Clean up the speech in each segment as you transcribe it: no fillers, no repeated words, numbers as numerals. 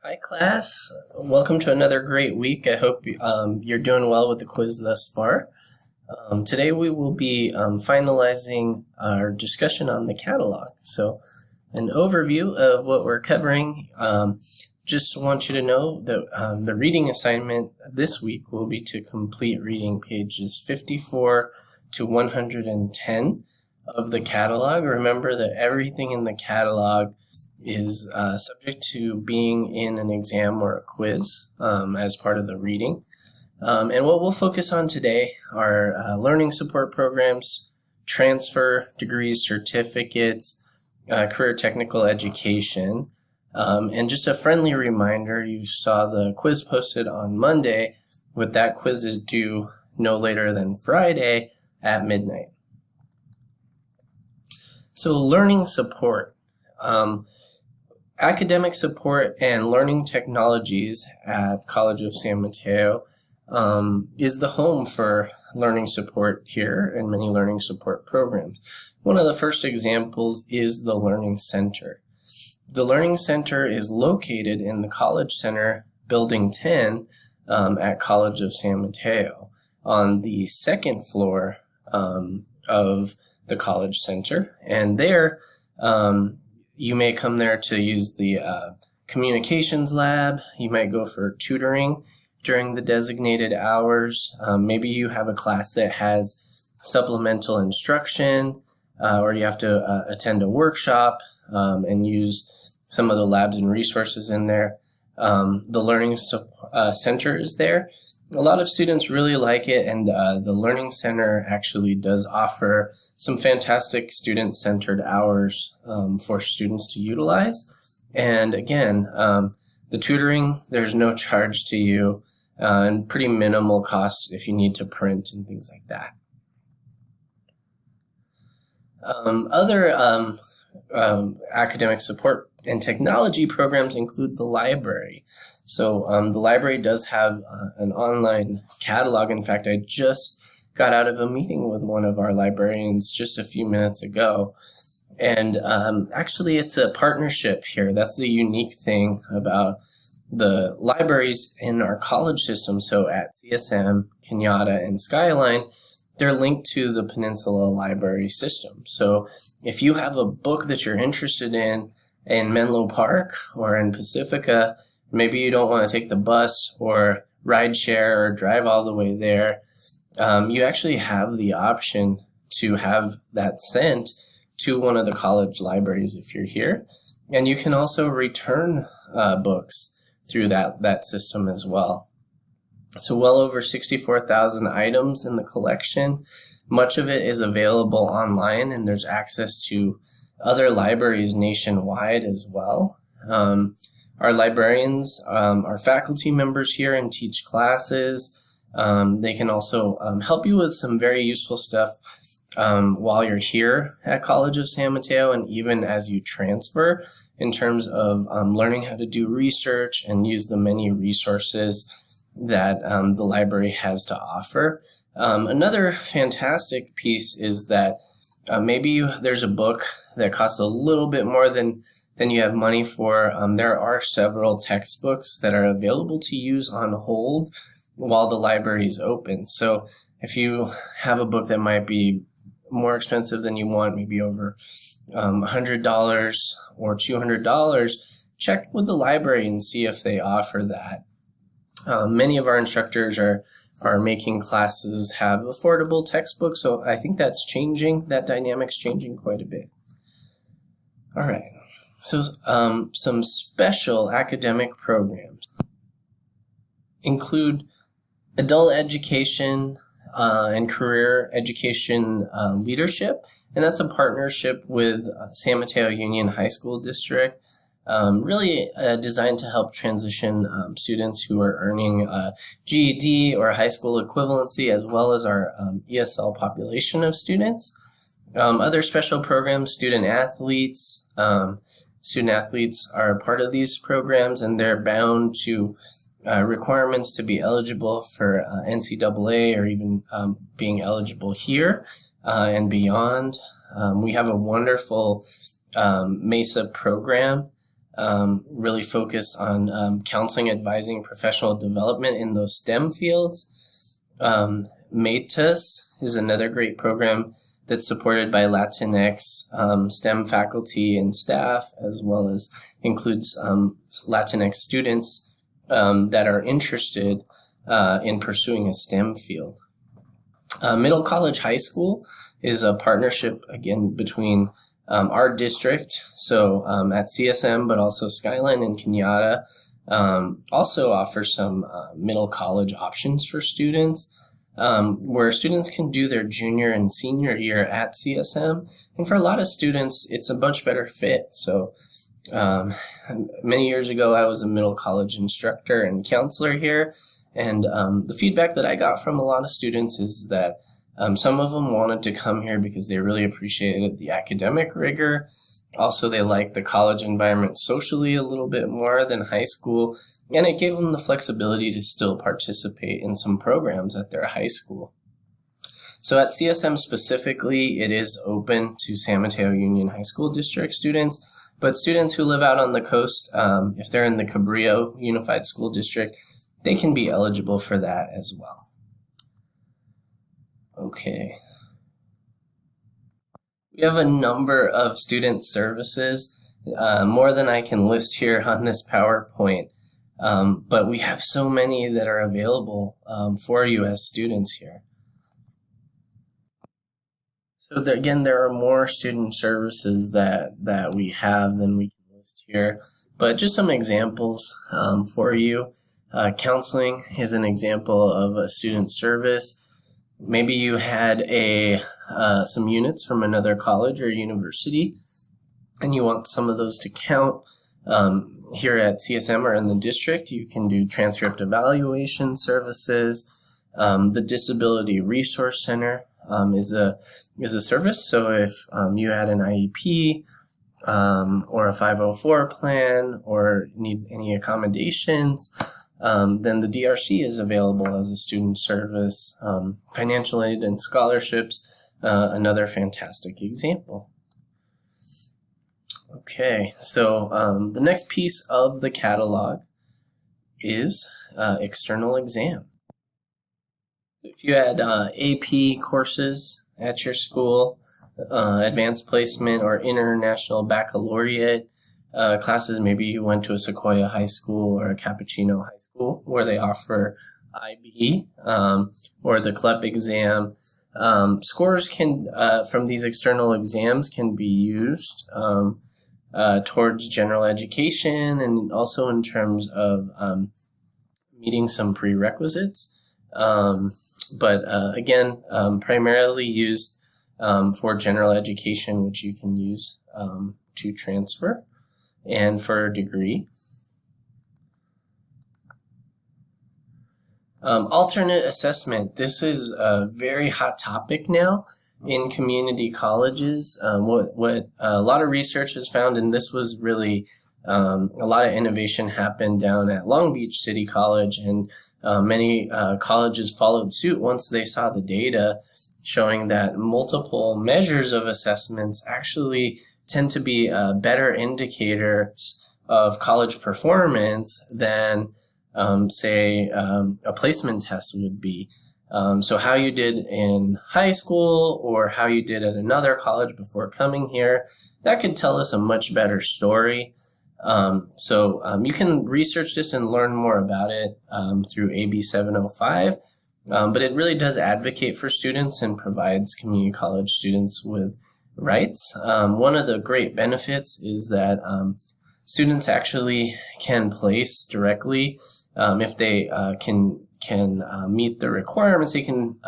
Hi, class. Welcome to another great week. I hope you're doing well with the quiz thus far. Today we will be finalizing our discussion on the catalog. So, an overview of what we're covering. Just want you to know that the reading assignment this week will be to complete reading pages 54 to 110 of the catalog. Remember that everything in the catalog is subject to being in an exam or a quiz as part of the reading. And what we'll focus on today are learning support programs, transfer degrees, certificates, career technical education, and just a friendly reminder, you saw the quiz posted on Monday, but that quiz is due no later than Friday at midnight. So learning support. Academic support and learning technologies at College of San Mateo is the home for learning support here and many learning support programs. One of the first examples is the Learning Center. The Learning Center is located in the College Center, Building 10 at College of San Mateo on the second floor of the College Center. And there, you may come there to use the communications lab. You might go for tutoring during the designated hours. Maybe you have a class that has supplemental instruction, or you have to attend a workshop and use some of the labs and resources in there. The Learning Center is there. A lot of students really like it, and the Learning Center actually does offer some fantastic student-centered hours for students to utilize. And again, the tutoring, there's no charge to you and pretty minimal cost if you need to print and things like that. Other academic support and technology programs include the library. So the library does have an online catalog. In fact, I just got out of a meeting with one of our librarians just a few minutes ago. And actually, it's a partnership here. That's the unique thing about the libraries in our college system. So at CSM, Kenyatta, and Skyline, they're linked to the Peninsula Library System. So if you have a book that you're interested in Menlo Park or in Pacifica, maybe you don't want to take the bus or ride share or drive all the way there, you actually have the option to have that sent to one of the college libraries if you're here. And you can also return books through that system as well. So well over 64,000 items in the collection. Much of it is available online, and there's access to other libraries nationwide as well. Our librarians are faculty members here and teach classes. They can also help you with some very useful stuff while you're here at College of San Mateo and even as you transfer in terms of learning how to do research and use the many resources that the library has to offer. Another fantastic piece is that maybe there's a book that costs a little bit more than you have money for. There are several textbooks that are available to use on hold while the library is open. So if you have a book that might be more expensive than you want, maybe over $100 or $200, check with the library and see if they offer that. Many of our instructors are making classes have affordable textbooks, so I think that's changing. That dynamic's changing quite a bit. All right, so some special academic programs include adult education and career education leadership, and that's a partnership with San Mateo Union High School District. Really designed to help transition students who are earning GED or high school equivalency, as well as our ESL population of students. Other special programs, student athletes. Student athletes are part of these programs, and they're bound to requirements to be eligible for NCAA or even being eligible here and beyond. We have a wonderful MESA program really focused on counseling, advising, professional development in those STEM fields. MATUS is another great program that's supported by Latinx STEM faculty and staff, as well as includes Latinx students that are interested in pursuing a STEM field. Middle College High School is a partnership, again, between our district, so at CSM, but also Skyline and Kenyatta, also offer some middle college options for students, where students can do their junior and senior year at CSM. And for a lot of students, it's a much better fit. So many years ago, I was a middle college instructor and counselor here. And the feedback that I got from a lot of students is that some of them wanted to come here because they really appreciated the academic rigor. Also, they liked the college environment socially a little bit more than high school, and it gave them the flexibility to still participate in some programs at their high school. So at CSM specifically, it is open to San Mateo Union High School District students, but students who live out on the coast, if they're in the Cabrillo Unified School District, they can be eligible for that as well. Okay. We have a number of student services, more than I can list here on this PowerPoint, but we have so many that are available for you as students here. So again, there are more student services that we have than we can list here, but just some examples for you. Counseling is an example of a student service. Maybe you had some units from another college or university, and you want some of those to count. Here at CSM or in the district, you can do transcript evaluation services. The Disability Resource Center is a service. So if you had an IEP or a 504 plan or need any accommodations, then the DRC is available as a student service. Financial aid and scholarships, another fantastic example. Okay, so the next piece of the catalog is external exam. If you had AP courses at your school, advanced placement or international baccalaureate classes, maybe you went to a Sequoia High School or a Cappuccino High School where they offer IB or the CLEP exam. Scores can from these external exams can be used towards general education and also in terms of meeting some prerequisites. But again, primarily used for general education, which you can use to transfer and for a degree. Alternate assessment. This is a very hot topic now in community colleges. What a lot of research has found, and this was really a lot of innovation happened down at Long Beach City College, and many colleges followed suit once they saw the data showing that multiple measures of assessments actually tend to be better indicators of college performance than say a placement test would be. So how you did in high school or how you did at another college before coming here, that could tell us a much better story. So you can research this and learn more about it through AB 705, but it really does advocate for students and provides community college students with rights. One of the great benefits is that students actually can place directly if they can meet the requirements. They can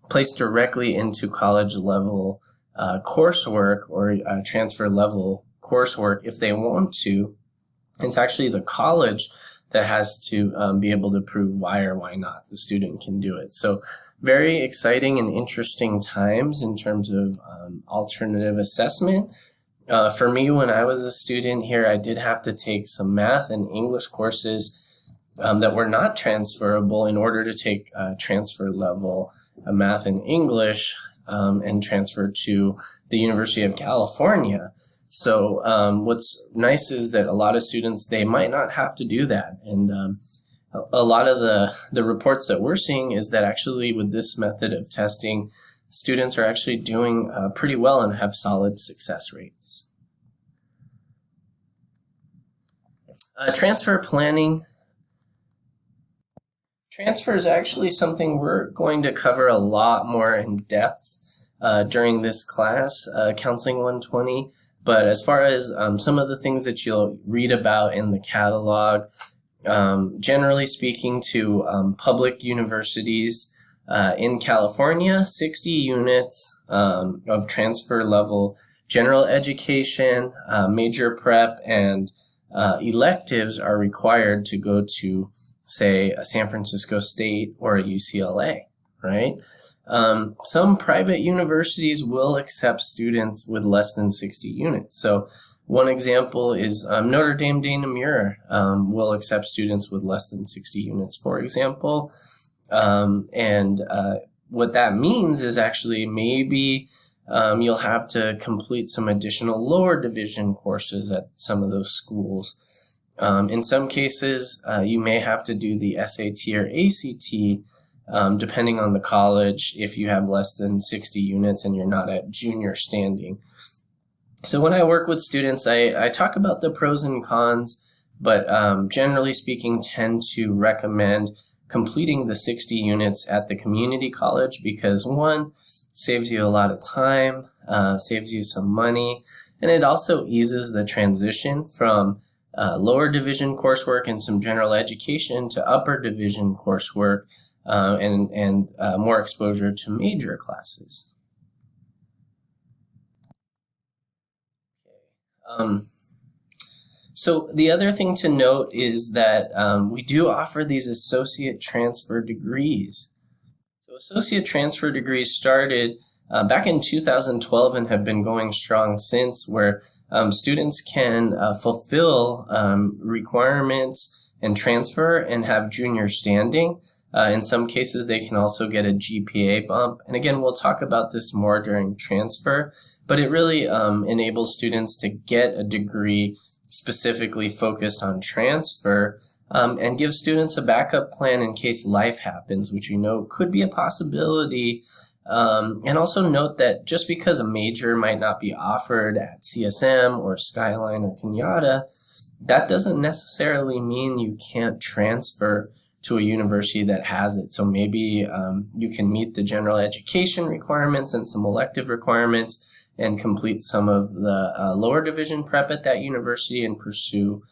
place directly into college level coursework or transfer level coursework if they want to. It's actually the college that has to be able to prove why or why not the student can do it. So very exciting and interesting times in terms of alternative assessment. For me, when I was a student here, I did have to take some math and English courses that were not transferable in order to take transfer level math and English and transfer to the University of California. So what's nice is that a lot of students, they might not have to do that. And a lot of the reports that we're seeing is that actually with this method of testing, students are actually doing pretty well and have solid success rates. Transfer planning. Transfer is actually something we're going to cover a lot more in depth during this class, Counseling 120. But as far as some of the things that you'll read about in the catalog, generally speaking, to public universities in California, 60 units of transfer level general education, major prep, and electives are required to go to, say, a San Francisco State or a UCLA, right? Some private universities will accept students with less than 60 units. So one example is Notre Dame de Namur will accept students with less than 60 units, for example. What that means is actually maybe you'll have to complete some additional lower division courses at some of those schools. In some cases, you may have to do the SAT or ACT, depending on the college, if you have less than 60 units and you're not at junior standing. So when I work with students, I talk about the pros and cons, but generally speaking, tend to recommend completing the 60 units at the community college because, one, saves you a lot of time, saves you some money, and it also eases the transition from lower division coursework and some general education to upper division coursework and more exposure to major classes. So the other thing to note is that we do offer these associate transfer degrees. So associate transfer degrees started back in 2012 and have been going strong since, where students can fulfill requirements and transfer and have junior standing. In some cases, they can also get a GPA bump. And again, we'll talk about this more during transfer, but it really enables students to get a degree specifically focused on transfer and gives students a backup plan in case life happens, which we know could be a possibility. And also note that just because a major might not be offered at CSM or Skyline or Kenyatta, that doesn't necessarily mean you can't transfer to a university that has it. So maybe you can meet the general education requirements and some elective requirements and complete some of the lower division prep at that university and pursue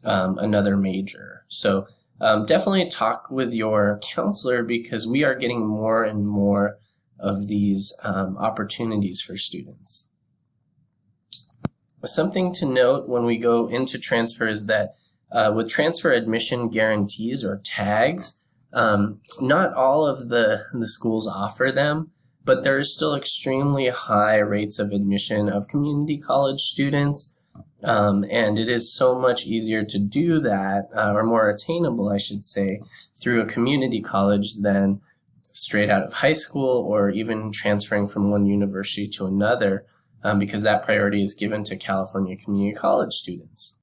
another major. So definitely talk with your counselor because we are getting more and more of these opportunities for students. Something to note when we go into transfer is that with transfer admission guarantees or tags, not all of the schools offer them, but there is still extremely high rates of admission of community college students, and it is so much easier to do that, or more attainable, I should say, through a community college than straight out of high school or even transferring from one university to another, because that priority is given to California community college students.